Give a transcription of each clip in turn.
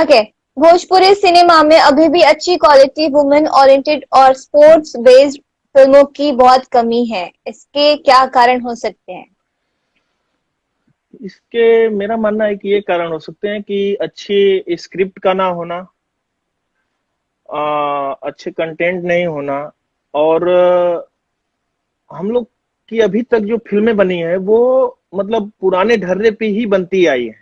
Okay. Bhojpuri cinema में अभी भी अच्छी क्वालिटी वुमेन ओरिएंटेड और स्पोर्ट्स बेस्ड फिल्मों की बहुत कमी है, इसके क्या कारण हो सकते हैं? इसके मेरा मानना है कि ये कारण हो सकते हैं कि अच्छी स्क्रिप्ट का ना होना, अच्छे कंटेंट नहीं होना, और हम लोग की अभी तक जो फिल्में बनी है वो मतलब पुराने ढर्रे पे ही बनती आई है।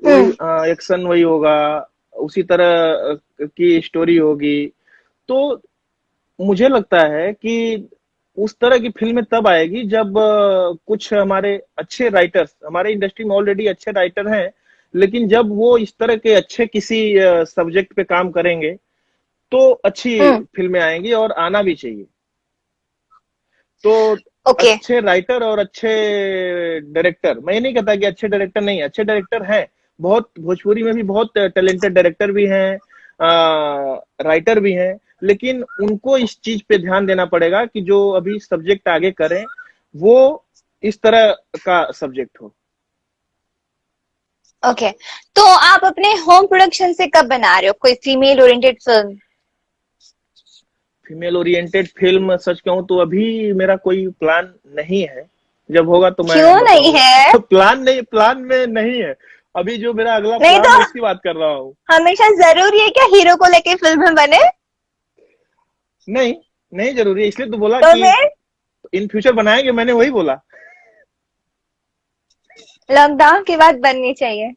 वही हम्म। एक्शन वही होगा, उसी तरह की स्टोरी होगी। तो मुझे लगता है कि उस तरह की फिल्में तब आएगी जब कुछ हमारे अच्छे राइटर्स, हमारे इंडस्ट्री में ऑलरेडी अच्छे राइटर हैं, लेकिन जब वो इस तरह के अच्छे किसी सब्जेक्ट पे काम करेंगे तो अच्छी हम्म। फिल्में आएंगी, और आना भी चाहिए। तो ओके। अच्छे राइटर और अच्छे डायरेक्टर, मैं ये नहीं कहता कि अच्छे डायरेक्टर नहीं, अच्छे डायरेक्टर हैं बहुत, भोजपुरी में भी बहुत टैलेंटेड डायरेक्टर भी हैं, राइटर भी हैं, लेकिन उनको इस चीज पे ध्यान देना पड़ेगा कि जो अभी सब्जेक्ट आगे करें वो इस तरह का सब्जेक्ट हो। ओके। तो आप अपने होम प्रोडक्शन से कब बना रहे हो कोई female oriented film? Female oriented film सच कहूं तो अभी मेरा कोई प्लान नहीं है, जब होगा तो मैं क्यों नहीं है? बताऊंगा। प्लान नहीं, प्लान में नहीं है अभी। जो मेरा अगला नहीं प्लान तो है उसकी बात कर रहा हूँ। हमेशा जरूरी है क्या हीरो को लेके फिल्म बने? नहीं, नहीं जरूरी है, इसलिए तो बोला तो कि फिर इन फ्यूचर बनाएंगे, मैंने वही बोला। लॉकडाउन के बाद बननी चाहिए।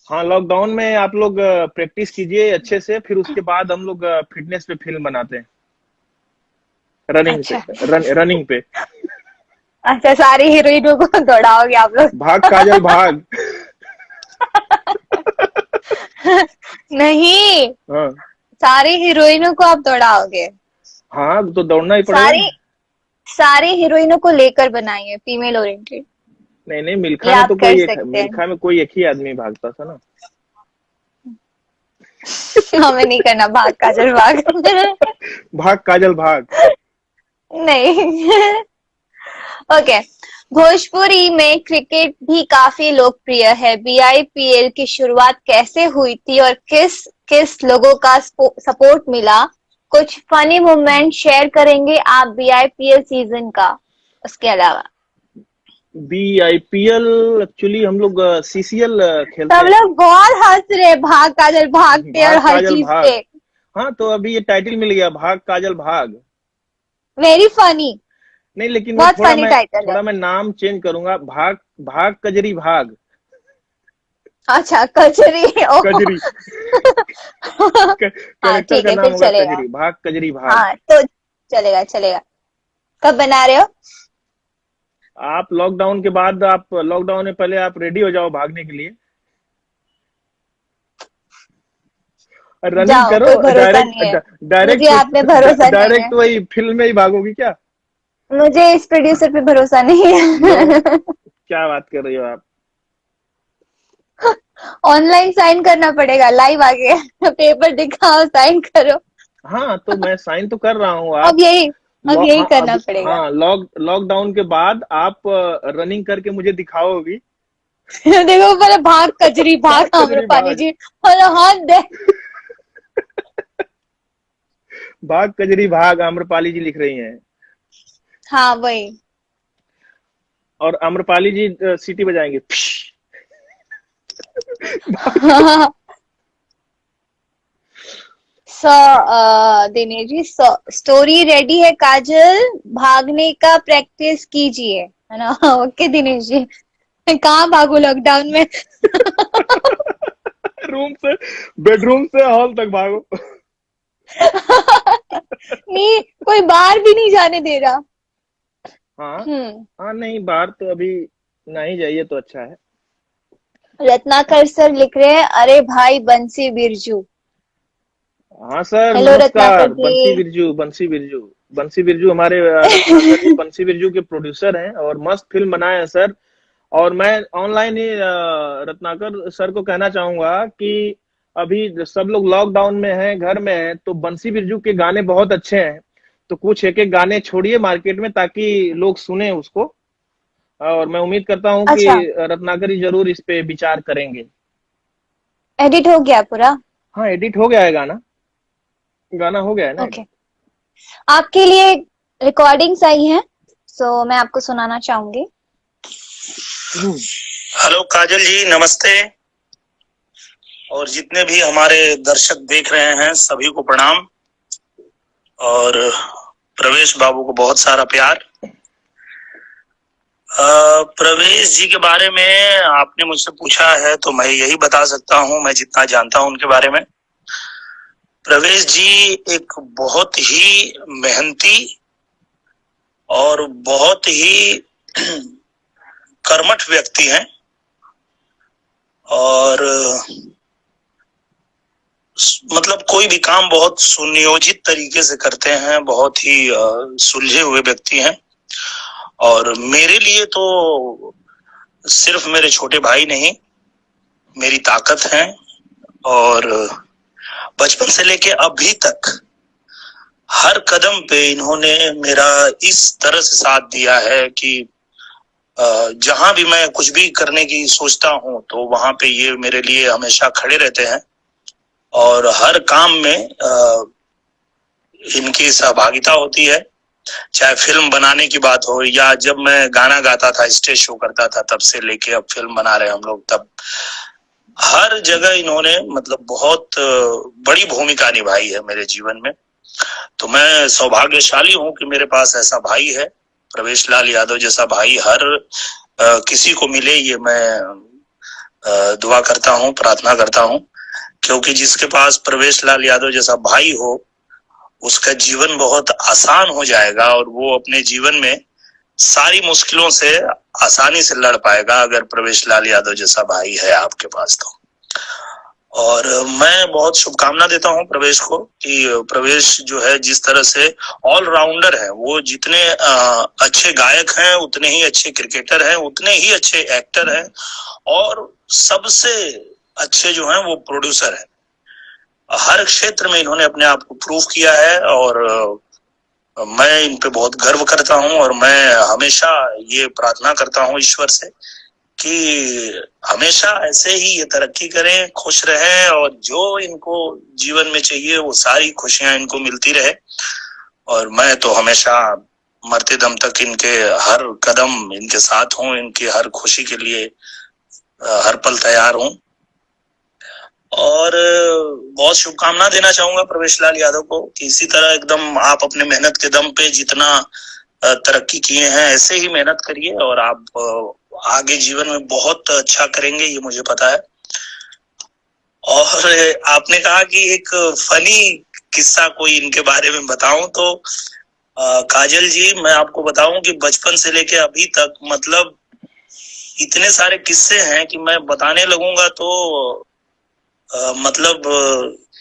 हाँ, लॉकडाउन में आप लोग प्रैक्टिस कीजिए अच्छे से, फिर उसके बाद हम लोग फिटनेस पे फिल्म बनाते हैं, रनिंग पे, अच्छा। रनिंग पे। अच्छा, सारी हीरोइनों को दौड़ाओगे आप लोग? भाग काजल भाग। नहीं, हाँ, सारी हीरोइनों को आप दौड़ाओगे? हाँ तो दौड़ना ही पड़ेगा। सारी सारी हीरोइनों को लेकर बनाइए फीमेल ओरिएंटेड। नहीं नहीं, ये मिल्खा में आप तो कर कोई एक, सकते हैं। मिल्खा में कोई एक ही आदमी भागता था ना। हमें नहीं करना भाग काजल भाग। भाग काजल भाग। नहीं। ओके। भोजपुरी में क्रिकेट भी काफी लोकप्रिय है, बीआईपीएल की शुरुआत कैसे हुई थी और किस किस लोगों का सपोर्ट मिला? कुछ फनी मोमेंट शेयर करेंगे आप बीआईपीएल सीजन का, उसके अलावा? बीआईपीएल एक्चुअली हम लोग सीसीएल खेलते सब हैं। लोग बहुत हंस रहे भाग काजल भाग पे और भाग हर काजल चीज भाग। पे। हाँ तो अभी ये टाइटल मिल गया, भाग काजल भाग। Very funny. नहीं, लेकिन वो बहुत फनी टाइटल है। थोड़ा मैं नाम चेंज करूंगा, भाग, भाग कजरी भाग। अच्छा, कचरी। ओह। कजरी। हाँ कैरेक्टर ठीक का है, नाम फिर होगा चलेगा। कजरी, भाग कजरी भाग। हाँ तो चलेगा चलेगा। कब बना रहे हो? आप लॉकडाउन के बाद, आप लॉकडाउन में पहले आप रेडी हो जाओ भागने के लिए, रनिंग जाओ, करो। कोई भरोसा नहीं है। डायरेक्ट, मुझे आप पे भरोसा नहीं है। डायरेक्ट वही फिल्म में ही भागोगी क्या? मुझे इस प्रोड्यूसर पे भरोसा नहीं लो, है। क्या बात कर रही हो आप? ऑनलाइन साइन करना पड़ेगा, लाइव आके। पेपर दिखाओ, साइन करो। हाँ तो मैं साइन तो कर रहा हूँ। अब आप यही अब यही हाँ करना अब पड़ेगा। हाँ, लॉकडाउन के बाद आप रनिंग करके मुझे दिखाओगी। देखो, पहले भाग कजरी भाग भाग कजरी आम्रपाली भाग। जी। हेलो, हाथ दे। भाग कजरी भाग, आम्रपाली जी लिख रही हैं। हाँ वही। और आम्रपाली जी सीटी बजाएंगे। सो दिनेश जी, स्टोरी रेडी है काजल, भागने का प्रैक्टिस कीजिए, है ना? ओके दिनेश जी। कहाँ भागू लॉकडाउन में? रूम से, बेडरूम से हॉल तक भागो। नहीं, कोई बाहर भी नहीं जाने दे रहा। हाँ, हम्म। हाँ नहीं, बाहर तो अभी नहीं जाइए तो अच्छा है। रत्नाकर सर लिख रहे हैं, अरे भाई बंसी बिरजू। हाँ सर, हेलो रत्नाकर नमस्कार। जी। बंसी बिरजू, बंसी बिरजू। बंसी बिरजू हमारे रत्नाकर जी बंसी बिरजू के प्रोड्यूसर हैं और मस्त फिल्म बनाए हैं सर। और मैं ऑनलाइन ही रत्नाकर सर को कहना चाहूंगा कि अभी सब लोग लॉकडाउन में हैं, घर में हैं, तो बंसी बिरजू के गाने बहुत अच्छे हैं। तो कुछ एक एक गाने छोड़िए मार्केट में ताकि लोग सुने उसको। और मैं उम्मीद करता हूँ कि अच्छा। रत्नाकर जी जरूर इस पे विचार करेंगे। एडिट हो गया पूरा? हाँ एडिट हो गया है गाना, गाना हो गया है ना। ओके, आपके लिए रिकॉर्डिंग्स आई हैं, सो मैं आपको सुनाना चाहूंगी। हेलो काजल जी, नमस्ते। और जितने भी हमारे दर्शक देख रहे हैं सभी को प्रणाम, और प्रवेश बाबू को बहुत सारा प्यार। प्रवेश जी के बारे में आपने मुझसे पूछा है तो मैं यही बता सकता हूं, मैं जितना जानता हूं उनके बारे में। प्रवेश जी एक बहुत ही मेहनती और बहुत ही कर्मठ व्यक्ति हैं, और मतलब कोई भी काम बहुत सुनियोजित तरीके से करते हैं, बहुत ही सुलझे हुए व्यक्ति हैं। और मेरे लिए तो सिर्फ मेरे छोटे भाई नहीं, मेरी ताकत है। और बचपन से लेके अभी तक हर कदम पे इन्होंने मेरा इस तरह से साथ दिया है कि जहां भी मैं कुछ भी करने की सोचता हूं तो वहां पे ये मेरे लिए हमेशा खड़े रहते हैं, और हर काम में इनकी सहभागिता होती है। चाहे फिल्म बनाने की बात हो, या जब मैं गाना गाता था, स्टेज शो करता था, तब से लेके अब फिल्म बना रहे हम लोग, तब हर जगह इन्होंने मतलब बहुत बड़ी भूमिका निभाई है मेरे जीवन में। तो मैं सौभाग्यशाली हूं कि मेरे पास ऐसा भाई है, प्रवेश लाल यादव जैसा भाई हर किसी को मिले, ये मैं दुआ करता हूं, प्रार्थना करता हूं। क्योंकि जिसके पास प्रवेश लाल यादव जैसा भाई हो उसका जीवन बहुत आसान हो जाएगा, और वो अपने जीवन में सारी मुश्किलों से आसानी से लड़ पाएगा अगर प्रवेश लाल यादव जैसा भाई है आपके पास तो। और मैं बहुत शुभकामना देता हूं प्रवेश को कि प्रवेश जो है जिस तरह से ऑलराउंडर है, वो जितने अच्छे गायक हैं उतने ही अच्छे क्रिकेटर हैं, उतने ही अच्छे एक्टर हैं, और सबसे अच्छे जो हैं वो प्रोड्यूसर हैं। हर क्षेत्र में इन्होंने अपने आप को प्रूव किया है, और मैं इन पे बहुत गर्व करता हूं। और मैं हमेशा ये प्रार्थना करता हूं ईश्वर से कि हमेशा ऐसे ही ये तरक्की करें, खुश रहें, और जो इनको जीवन में चाहिए वो सारी खुशियां इनको मिलती रहे। और मैं तो हमेशा मरते दम तक इनके हर कदम इनके साथ हूं, इनकी हर खुशी के लिए हर पल तैयार हूं। और बहुत शुभकामना देना चाहूंगा प्रवेश लाल यादव को कि इसी तरह एकदम आप अपने मेहनत के दम पे जितना तरक्की किए हैं ऐसे ही मेहनत करिए, और आप आगे जीवन में बहुत अच्छा करेंगे, ये मुझे पता है। और आपने कहा कि एक फनी किस्सा कोई इनके बारे में बताऊं, तो काजल जी मैं आपको बताऊं कि बचपन से लेके अभी तक मतलब इतने सारे किस्से हैं कि मैं बताने लगूंगा तो मतलब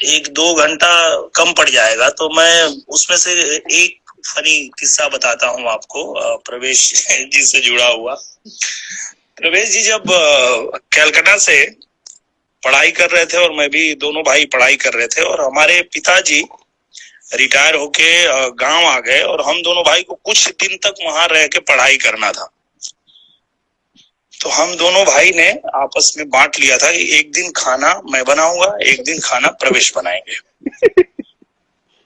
1-2 घंटा कम पड़ जाएगा। तो मैं उसमें से एक फनी किस्सा बताता हूँ आपको, प्रवेश जी से जुड़ा हुआ। प्रवेश जी जब कलकत्ता से पढ़ाई कर रहे थे, और मैं भी, दोनों भाई पढ़ाई कर रहे थे, और हमारे पिताजी रिटायर होके गांव आ गए, और हम दोनों भाई को कुछ दिन तक वहां रह के पढ़ाई करना था। तो हम दोनों भाई ने आपस में बांट लिया था कि एक दिन खाना मैं बनाऊंगा, एक दिन खाना प्रवेश बनाएंगे।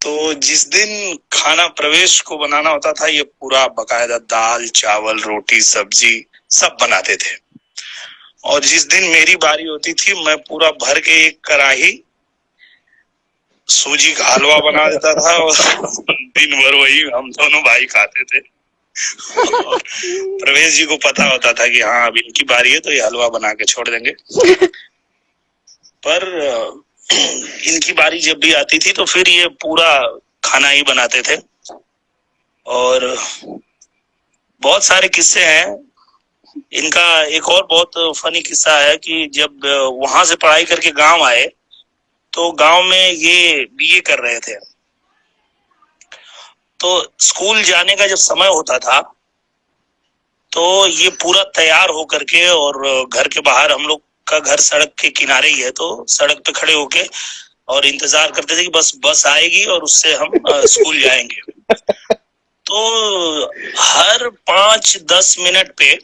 तो जिस दिन खाना प्रवेश को बनाना होता था, ये पूरा बकायदा दाल चावल रोटी सब्जी सब बनाते थे। और जिस दिन मेरी बारी होती थी, मैं पूरा भर के एक कढ़ाई सूजी का हलवा बना देता था, और दिन भर वही हम दोनों भाई खाते थे। और प्रवेश जी को पता होता था कि हाँ अब इनकी बारी है तो ये हलवा बना के छोड़ देंगे। पर इनकी बारी जब भी आती थी तो फिर ये पूरा खाना ही बनाते थे। और बहुत सारे किस्से हैं इनका। एक और बहुत फनी किस्सा है कि जब वहां से पढ़ाई करके गांव आए, तो गांव में ये बीए कर रहे थे। तो स्कूल जाने का जब समय होता था तो ये पूरा तैयार होकर के, और घर के बाहर, हम लोग का घर सड़क के किनारे ही है, तो सड़क पे खड़े होके और इंतजार करते थे कि बस आएगी और उससे हम स्कूल जाएंगे। तो हर 5-10 मिनट पे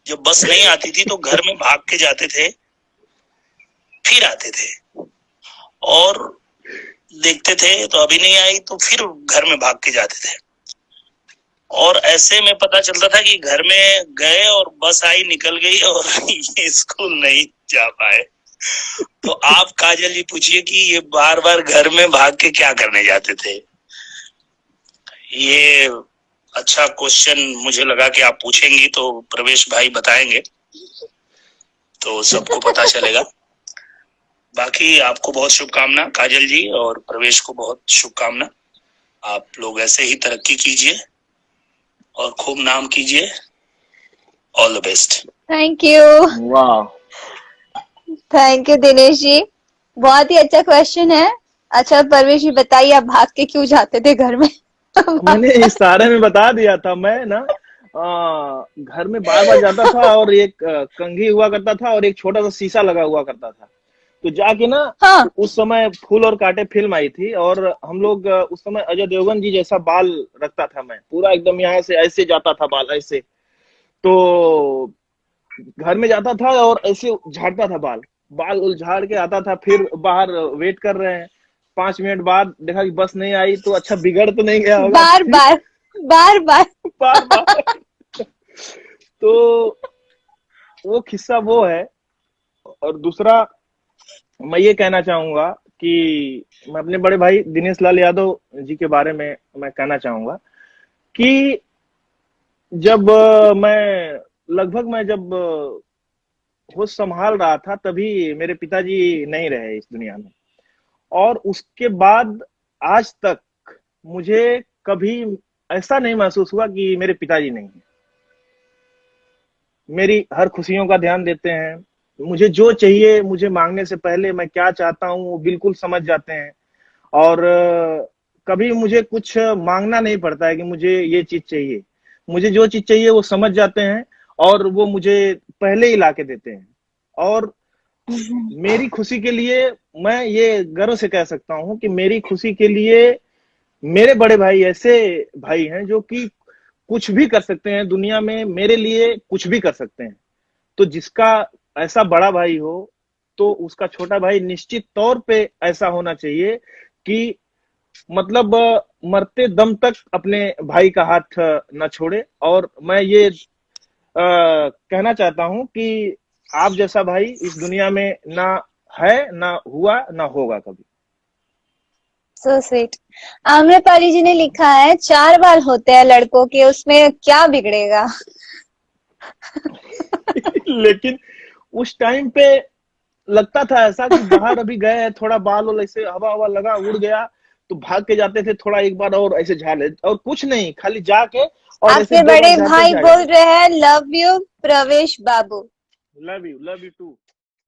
जब बस नहीं आती थी तो घर में भाग के जाते थे फिर आते थे और देखते थे, तो अभी नहीं आई तो फिर घर में भाग के जाते थे। और ऐसे में पता चलता था कि घर में गए और बस आई निकल गई और ये स्कूल नहीं जा पाए। तो आप काजल जी पूछिए कि ये बार बार घर में भाग के क्या करने जाते थे। ये अच्छा क्वेश्चन मुझे लगा कि आप पूछेंगी तो प्रवेश भाई बताएंगे तो सबको पता चलेगा। बाकी आपको बहुत शुभकामना काजल जी, और प्रवेश को बहुत शुभकामना। आप लोग ऐसे ही तरक्की कीजिए और खूब नाम कीजिए। All the best. Thank you. वाह, थैंक यू दिनेश जी, बहुत ही अच्छा क्वेश्चन है। अच्छा परवेश जी बताइए, आप भाग के क्यों जाते थे घर में? मैंने इशारे में बता दिया था। मैं ना घर में बार बार जाता था और एक कंघी हुआ करता था और एक छोटा सा शीशा लगा हुआ करता था। तो जाके ना, हाँ। उस समय फूल और कांटे फिल्म आई थी और हम लोग उस समय अजय देवगन जी जैसा बाल रखता था। मैं पूरा एकदम यहाँ से ऐसे जाता था बाल ऐसे। तो घर में जाता था और ऐसे झाड़ता था बाल झाड़ के आता था। फिर बाहर वेट कर रहे हैं, 5 मिनट बाद देखा कि बस नहीं आई, तो अच्छा बिगड़ तो नहीं गया होगा। बार बार बार बार बार बार तो वो किस्सा वो है। और दूसरा मैं ये कहना चाहूंगा कि मैं अपने बड़े भाई दिनेश लाल यादव जी के बारे में मैं कहना चाहूंगा कि जब मैं जब होश संभाल रहा था, तभी मेरे पिताजी नहीं रहे इस दुनिया में। और उसके बाद आज तक मुझे कभी ऐसा नहीं महसूस हुआ कि मेरे पिताजी नहीं है। मेरी हर खुशियों का ध्यान देते हैं। मुझे जो चाहिए, मुझे मांगने से पहले मैं क्या चाहता हूँ वो बिल्कुल समझ जाते हैं। और कभी मुझे कुछ मांगना नहीं पड़ता है कि मुझे ये चीज चाहिए। मुझे जो चीज चाहिए वो समझ जाते हैं और वो मुझे पहले ही ला के देते हैं। और मेरी खुशी के लिए मैं ये गर्व से कह सकता हूँ कि मेरी खुशी के लिए मेरे बड़े भाई ऐसे भाई हैं जो कि कुछ भी कर सकते हैं दुनिया में, मेरे लिए कुछ भी कर सकते हैं। तो जिसका ऐसा बड़ा भाई हो तो उसका छोटा भाई निश्चित तौर पे ऐसा होना चाहिए कि मतलब मरते दम तक अपने भाई का हाथ न छोड़े। और मैं ये कहना चाहता हूं कि आप जैसा भाई इस दुनिया में ना है, ना हुआ, ना होगा कभी। So sweet. आम्रपाली जी ने लिखा है 4 बाल होते हैं लड़कों के, उसमें क्या बिगड़ेगा? लेकिन उस टाइम पे लगता था ऐसा कि बाहर अभी गए हैं, थोड़ा बाल और ऐसे हवा हवा लगा उड़ गया तो भाग के जाते थे, थोड़ा एक बार और ऐसे झाड़ ले और कुछ नहीं, खाली जाके और ऐसे आपके 2 बार बड़े झाड़ते भाई जाए। बोल रहे हैं लव यू प्रवेश बाबू। Love you to.